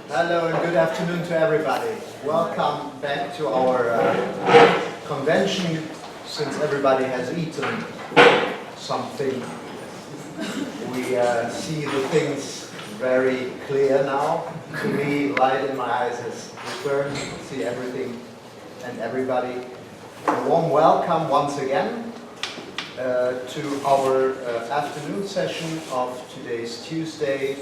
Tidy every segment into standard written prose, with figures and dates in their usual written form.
Hello and good afternoon to everybody. Welcome back to our convention. Since everybody has eaten something, we see the things very clear now. To me, light in my eyes has returned. See everything and everybody. A warm welcome once again to our afternoon session of today's Tuesday.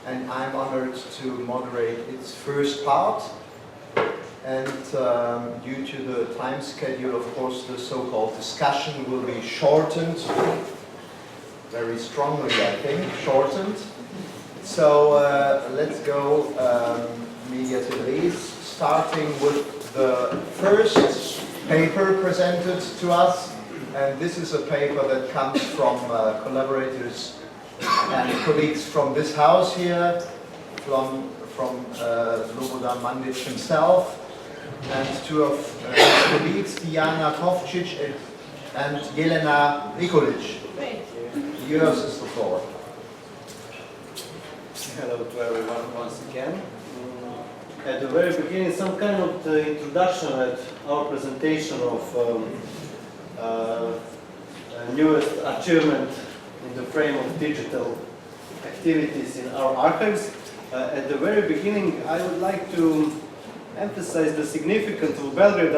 And I'm honored to moderate its first part. And due to the time schedule, of course, the so-called discussion will be shortened, very strongly, I think, shortened. So let's go immediately, starting with the first paper presented to us. And this is a paper that comes from collaborators and colleagues from this house here, from Slobodan Mandić himself, and two of his colleagues, Tijana, Kovčić, and Jelena, Nikolić. Yours is the floor. Hello to everyone once again. At the very beginning, some kind of introduction at our presentation of newest achievement in the frame of digital activities in our archives. At the very beginning, I would like to emphasize the significance of Belgrade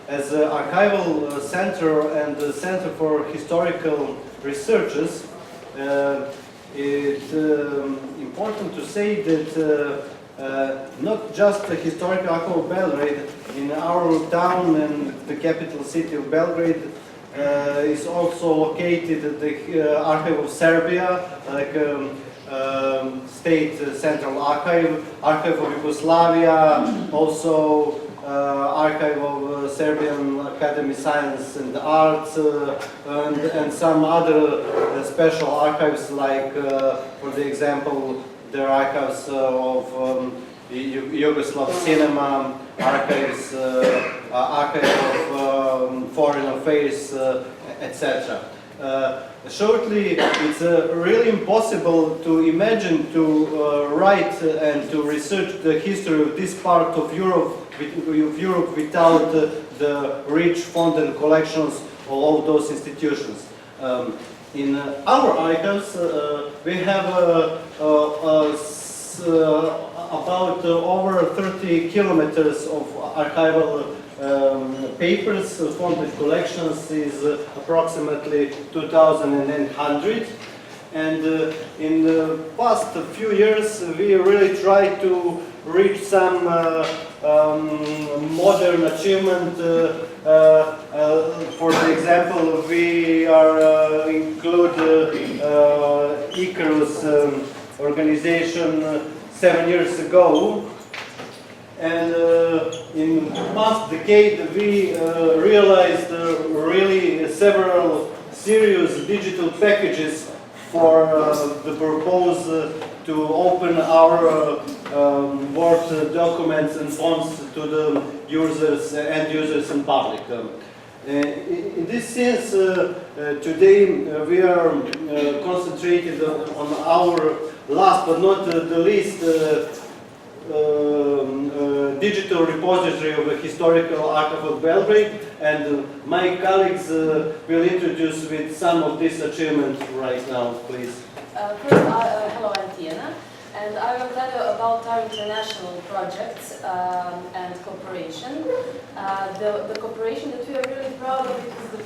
as an archival center and a center for historical researches. It's important to say that not just the historical archive of Belgrade, in our town and the capital city of Belgrade, is also located at the Archive of Serbia, like State Central Archive, Archive of Yugoslavia, also Archive of Serbian Academy Science and Arts, and some other special archives, like, for the example, the archives of Yugoslav cinema, archives, archive of foreign affairs, etc. Shortly, it's really impossible to imagine to write and to research the history of this part of Europe without the rich font and collections of all those institutions. In our archives, we have about over 30 kilometers of archival papers. Funded collections is approximately 2,900. And in the past few years, we really tried to reach some modern achievement. For example, we are include ICARUS organization 7 years ago, and in the past decade we realized really several serious digital packages for the purpose to open our Word documents and fonts to the users, end users and public. In this sense, today we are concentrated on our last but not the least digital repository of the historical archive of Belgrade, and my colleagues will introduce with some of this achievement right now, please. First, hello, I'm Tijana, and I will tell you about our international projects and cooperation. The cooperation that we are really proud of, it was the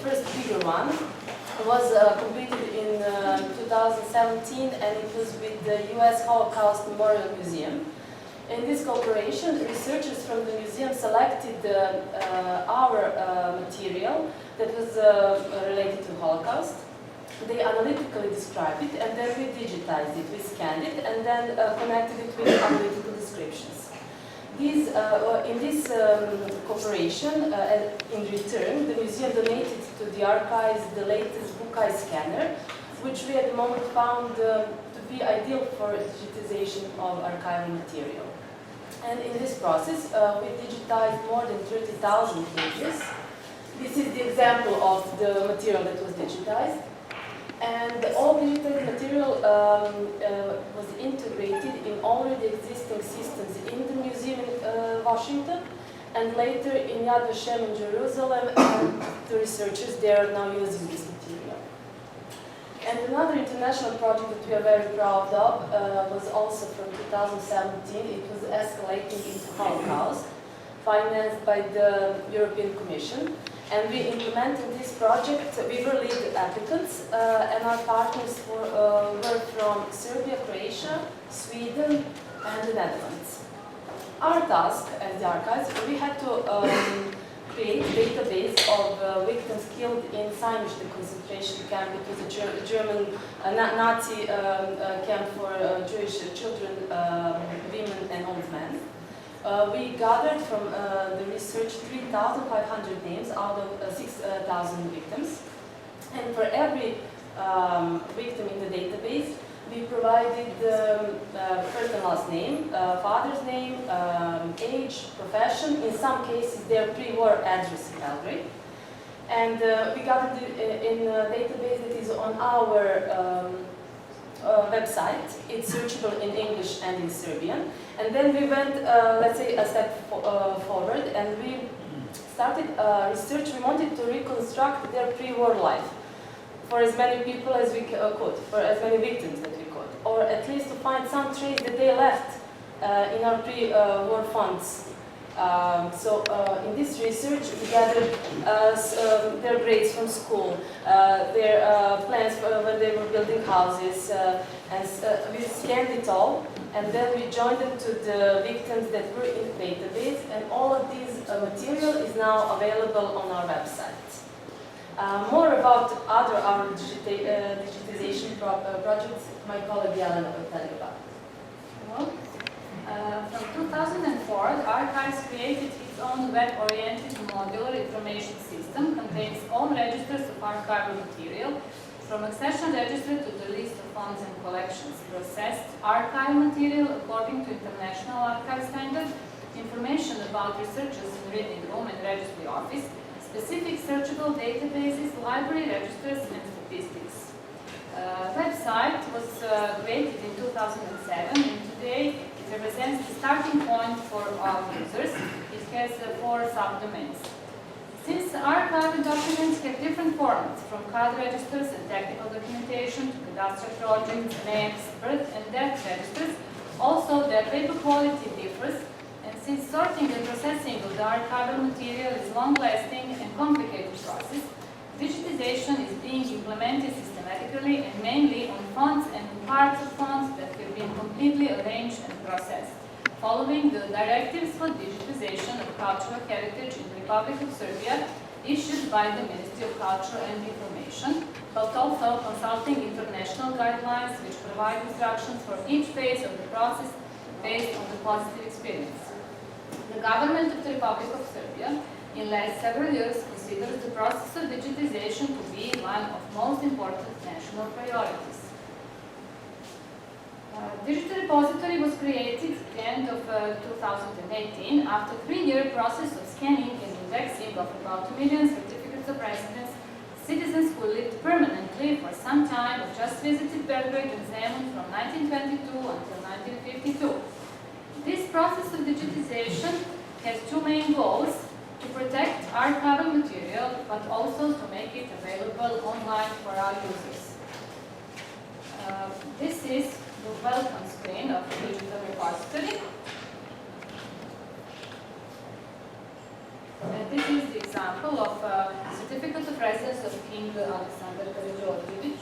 first bigger one. It was completed in 2017, and it was with the US Holocaust Memorial Museum. In this cooperation, researchers from the museum selected our material that was related to Holocaust. They analytically described it, and then we digitized it, we scanned it, and then connected it with analytical descriptions. In this cooperation, in return, the museum donated to the archives the latest Bukai scanner, which we at the moment found to be ideal for digitization of archival material. And in this process, we digitized more than 30,000 pages. This is the example of the material that was digitized. And all digital material was integrated in already existing systems in the museum in Washington, and later in Yad Vashem in Jerusalem, and the researchers there are now using this material. And another international project that we are very proud of was also from 2017. It was escalating into Holocaust, financed by the European Commission. And we implemented this project. We were lead applicants, and our partners were from Serbia, Croatia, Sweden, and the Netherlands. Our task as the archives, we had to create a database of victims killed in Seinush, the concentration camp. It was a German Nazi camp for Jewish children, women, and old men. We gathered from the research 3,500 names out of 6,000 victims. And for every victim in the database, we provided first and last name, father's name, age, profession, in some cases their pre-war address in Belgrade. And we gathered in a database that is on our website. It's searchable in English and in Serbian. And then we went, let's say, a step forward, and we started research. We wanted to reconstruct their pre-war life for as many people as we could, for as many victims that we could, or at least to find some trace that they left in our pre-war funds. In this research, we gathered their grades from school, their plans for when they were building houses, and we scanned it all, and then we joined it to the victims that were in the database, and all of this material is now available on our website. More about our digitization projects, my colleague Jelena will tell you about. Well, from 2004, the Archives created its own web-oriented modular information system, contains all registers of archival material, from accession register to the list of funds and collections, processed archival material according to International Archive Standard, information about researchers in reading room and registry office, specific searchable databases, library registers, and statistics. Website was created in 2007, and today it represents the starting point for our users. It has 4 subdomains. Since archived documents have different formats, from card registers and technical documentation to cadastral projects, maps, birth and death registers, also their paper quality differs. And since sorting and processing of the archival material is long-lasting and complicated process, digitization is being implemented systematically and mainly on fonts and parts of fonts that have been completely arranged and processed, following the directives for digitization of cultural heritage in the Republic of Serbia issued by the Ministry of Culture and Information, but also consulting international guidelines which provide instructions for each phase of the process based on the positive experience. The government of the Republic of Serbia in last several years considers the process of digitization to be one of most important national priorities. Digital repository was created at the end of 2018 after a 3-year process of scanning and indexing of about 2 million certificates of residence. Citizens who lived permanently for some time or just visited Belgrade and Zemun from 1922 until 1952. This process of digitization has 2 main goals: to protect archival material, but also to make it available online for our users. This is the welcome screen of the digital repository. And this is the example of certificate of residence of King Alexander Karađorđević.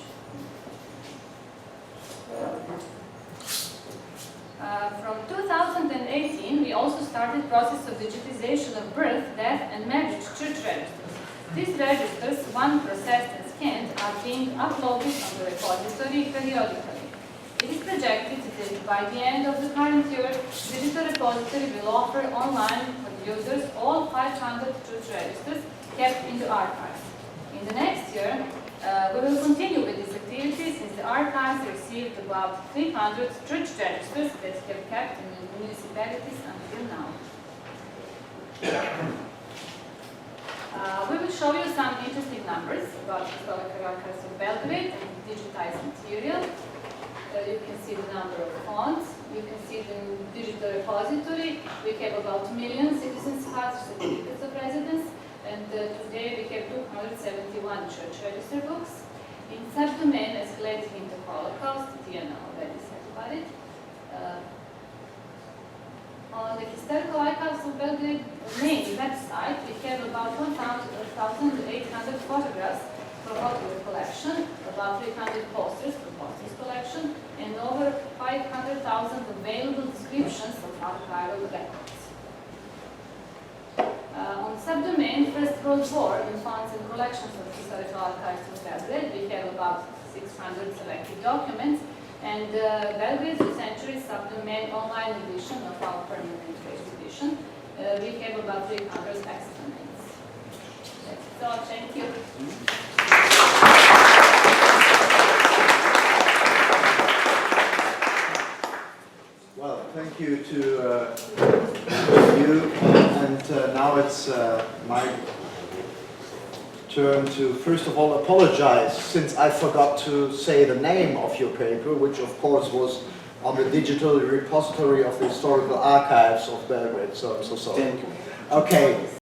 From 2018, we also started process of digitization of birth, death, and marriage church registers. These registers, one processed and scanned, are being uploaded on the repository periodically. It is projected that by the end of the current year, digital repository will offer online for users all 500 church registers kept in the archives. In the next year, we will continue with this activity since the archives received about 300 church registers that have kept in the municipalities until now. We will show you some interesting numbers about the historical archives of Belgrade and digitized material. You can see the number of fonts. You can see the digital repository. We have about 2 million citizens' cards, certificates of residence, and today we have 271 church register books. In subdomain escalating into Holocaust, Tijana already said about it. On the Historical Archives of Belgrade main website, we have about 1,800 photographs from photograph collection, about 300 posters from posters collection, and over 500,000 available descriptions of archival records. On subdomain First World War in funds and collections of historical archives of Belgrade, we have about 600 selected documents, and Belgrade Century subdomain online edition of our permanent exhibition, we have about 300 exponents. That's all. Thank you. Well, thank you to you, and now it's my turn to first of all apologize, since I forgot to say the name of your paper, which of course was on the digital repository of the Historical Archives of Belgrade, so I'm so sorry. Thank you. Okay.